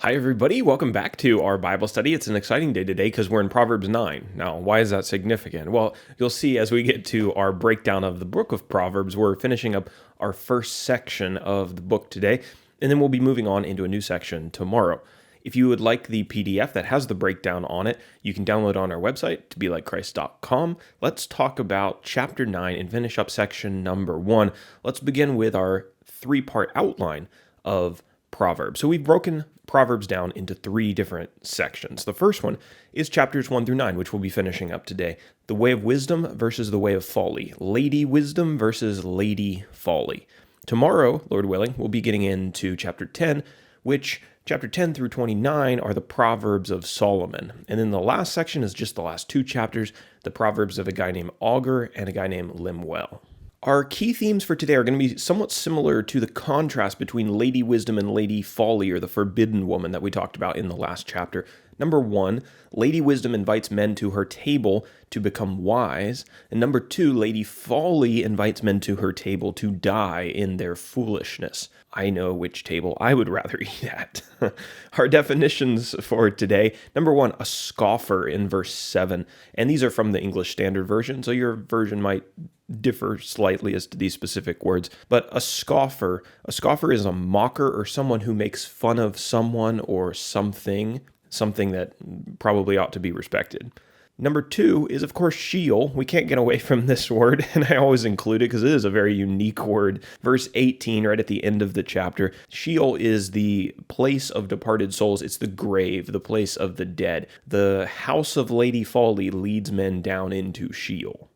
Hi, everybody. Welcome back to our Bible study. It's an exciting day today because we're in Proverbs 9. Now, why is that significant? Well, you'll see as we get to our breakdown of the book of Proverbs, we're finishing up our first section of the book today, and then we'll be moving on into a new section tomorrow. If you would like the PDF that has the breakdown on it, you can download on our website, tobelikechrist.com. Let's talk about chapter 9 and finish up section number 1. Let's begin with our three-part outline of Proverbs. So we've broken Proverbs down into three different sections. The first one is chapters 1 through 9, which we'll be finishing up today. The way of wisdom versus the way of folly. Lady wisdom versus lady folly. Tomorrow, Lord willing, we'll be getting into chapter 10, which chapter 10 through 29 are the Proverbs of Solomon. And then the last section is just the last two chapters, the Proverbs of a guy named Augur and a guy named Lemuel. Our key themes for today are going to be somewhat similar to the contrast between lady wisdom and lady folly, or the forbidden woman that we talked about in the last chapter. Number 1, lady wisdom invites men to her table to become wise. And number 2, lady folly invites men to her table to die in their foolishness. I know which table I would rather eat at. Our definitions for today. Number 1, a scoffer in verse 7. And these are from the English Standard Version, so your version might differ slightly as to these specific words. But a scoffer is a mocker or someone who makes fun of someone or something that probably ought to be respected. Number 2 is, of course, Sheol. We can't get away from this word, and I always include it because it is a very unique word. Verse 18, right at the end of the chapter, Sheol is the place of departed souls. It's the grave, the place of the dead. The house of Lady Folly leads men down into Sheol.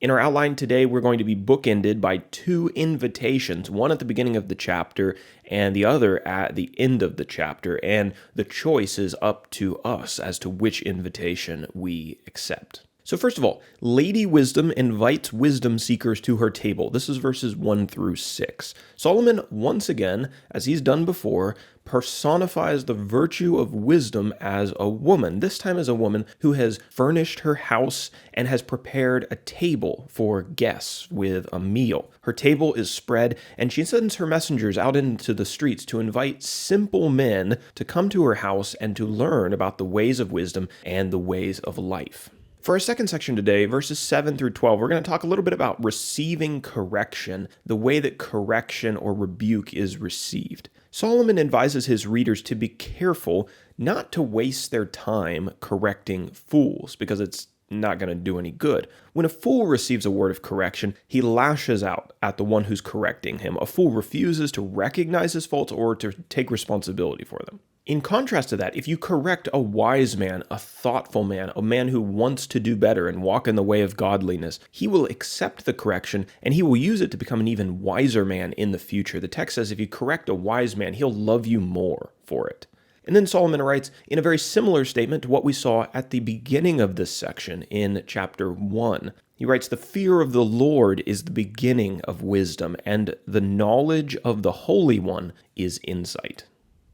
In our outline today, we're going to be bookended by two invitations, one at the beginning of the chapter and the other at the end of the chapter, and the choice is up to us as to which invitation we accept. So first of all, Lady Wisdom invites wisdom seekers to her table. This is verses 1 through 6. Solomon, once again, as he's done before, personifies the virtue of wisdom as a woman, this time as a woman who has furnished her house and has prepared a table for guests with a meal. Her table is spread, and she sends her messengers out into the streets to invite simple men to come to her house and to learn about the ways of wisdom and the ways of life. For our second section today, verses 7 through 12, we're going to talk a little bit about receiving correction, the way that correction or rebuke is received. Solomon advises his readers to be careful not to waste their time correcting fools, because it's not going to do any good. When a fool receives a word of correction, he lashes out at the one who's correcting him. A fool refuses to recognize his faults or to take responsibility for them. In contrast to that, if you correct a wise man, a thoughtful man, a man who wants to do better and walk in the way of godliness, he will accept the correction and he will use it to become an even wiser man in the future. The text says if you correct a wise man, he'll love you more for it. And then Solomon writes in a very similar statement to what we saw at the beginning of this section in chapter 1. He writes, "The fear of the Lord is the beginning of wisdom, and the knowledge of the Holy One is insight."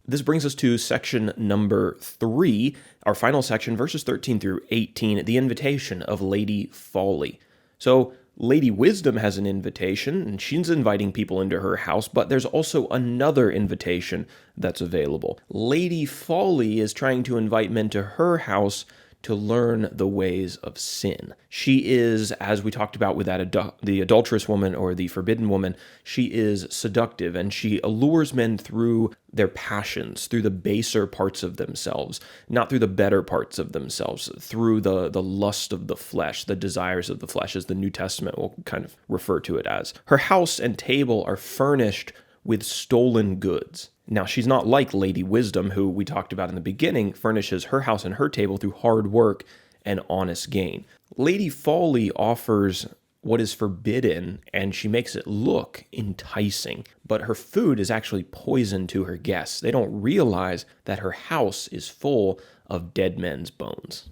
This brings us to section number 3, our final section, verses 13 through 18, the invitation of Lady Folly. So Lady Wisdom has an invitation, and she's inviting people into her house, but there's also another invitation that's available. Lady Folly is trying to invite men to her house to learn the ways of sin. She is, as we talked about with the adulterous woman or the forbidden woman, she is seductive and she allures men through their passions, through the baser parts of themselves, not through the better parts of themselves, through the lust of the flesh, the desires of the flesh, as the New Testament will kind of refer to it as. Her house and table are furnished with stolen goods. Now, she's not like Lady Wisdom, who we talked about in the beginning, furnishes her house and her table through hard work and honest gain. Lady Folly offers what is forbidden, and she makes it look enticing, but her food is actually poison to her guests. They don't realize that her house is full of dead men's bones.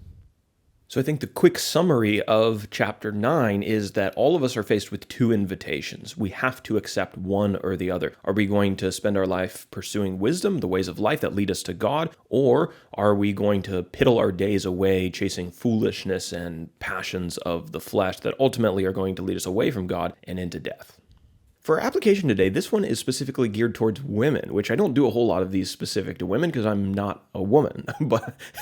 So I think the quick summary of chapter 9 is that all of us are faced with two invitations. We have to accept one or the other. Are we going to spend our life pursuing wisdom, the ways of life that lead us to God, or are we going to piddle our days away chasing foolishness and passions of the flesh that ultimately are going to lead us away from God and into death? For our application today, this one is specifically geared towards women, which I don't do a whole lot of these specific to women because I'm not a woman,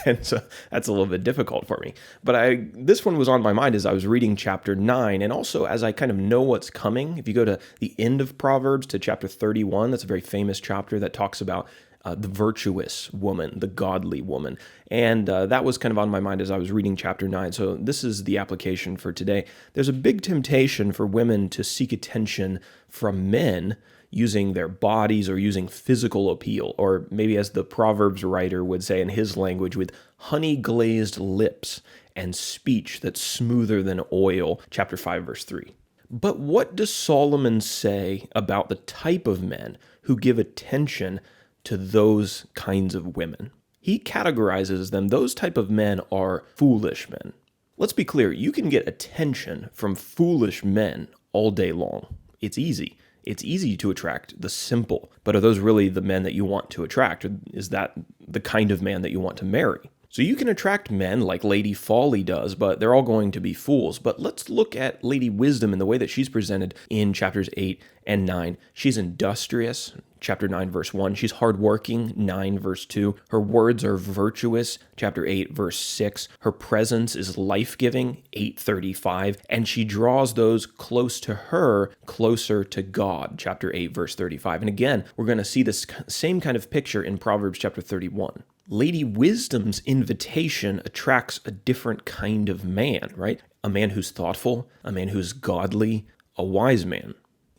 and so that's a little bit difficult for me. But this one was on my mind as I was reading chapter 9, and also as I kind of know what's coming. If you go to the end of Proverbs to chapter 31, that's a very famous chapter that talks about the virtuous woman, the godly woman. And that was kind of on my mind as I was reading chapter 9. So this is the application for today. There's a big temptation for women to seek attention from men using their bodies or using physical appeal, or maybe as the Proverbs writer would say in his language, with honey-glazed lips and speech that's smoother than oil, chapter 5, verse 3. But what does Solomon say about the type of men who give attention to those kinds of women? He categorizes them, those type of men are foolish men. Let's be clear, you can get attention from foolish men all day long. It's easy. It's easy to attract the simple, but are those really the men that you want to attract? Or is that the kind of man that you want to marry? So you can attract men like Lady Folly does, but they're all going to be fools. But let's look at Lady Wisdom in the way that she's presented in chapters 8 and 9. She's industrious, chapter 9, verse 1. She's hardworking, 9, verse 2. Her words are virtuous, chapter 8, verse 6. Her presence is life-giving, 8:35. And she draws those close to her closer to God, chapter 8, verse 35. And again, we're going to see this same kind of picture in Proverbs chapter 31. Lady Wisdom's invitation attracts a different kind of man, right? A man who's thoughtful, a man who's godly, a wise man.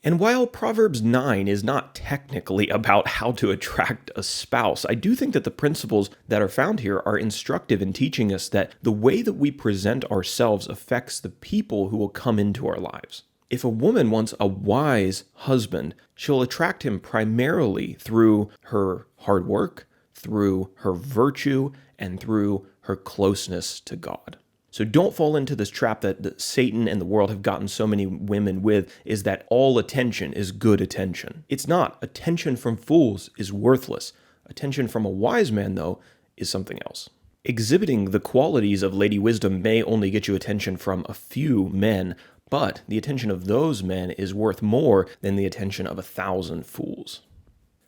And while Proverbs 9 is not technically about how to attract a spouse, I do think that the principles that are found here are instructive in teaching us that the way that we present ourselves affects the people who will come into our lives. If a woman wants a wise husband, she'll attract him primarily through her hard work, through her virtue, and through her closeness to God. So don't fall into this trap that Satan and the world have gotten so many women with, is that all attention is good attention. It's not. Attention from fools is worthless. Attention from a wise man, though, is something else. Exhibiting the qualities of Lady Wisdom may only get you attention from a few men, but the attention of those men is worth more than the attention of 1,000 fools.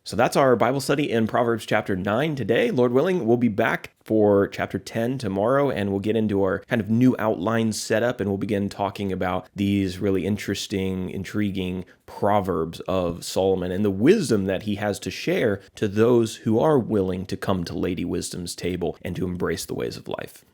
So that's our Bible study in Proverbs chapter 9 today. Lord willing, we'll be back for chapter 10 tomorrow, and we'll get into our kind of new outline setup, and we'll begin talking about these really interesting, intriguing Proverbs of Solomon and the wisdom that he has to share to those who are willing to come to Lady Wisdom's table and to embrace the ways of life.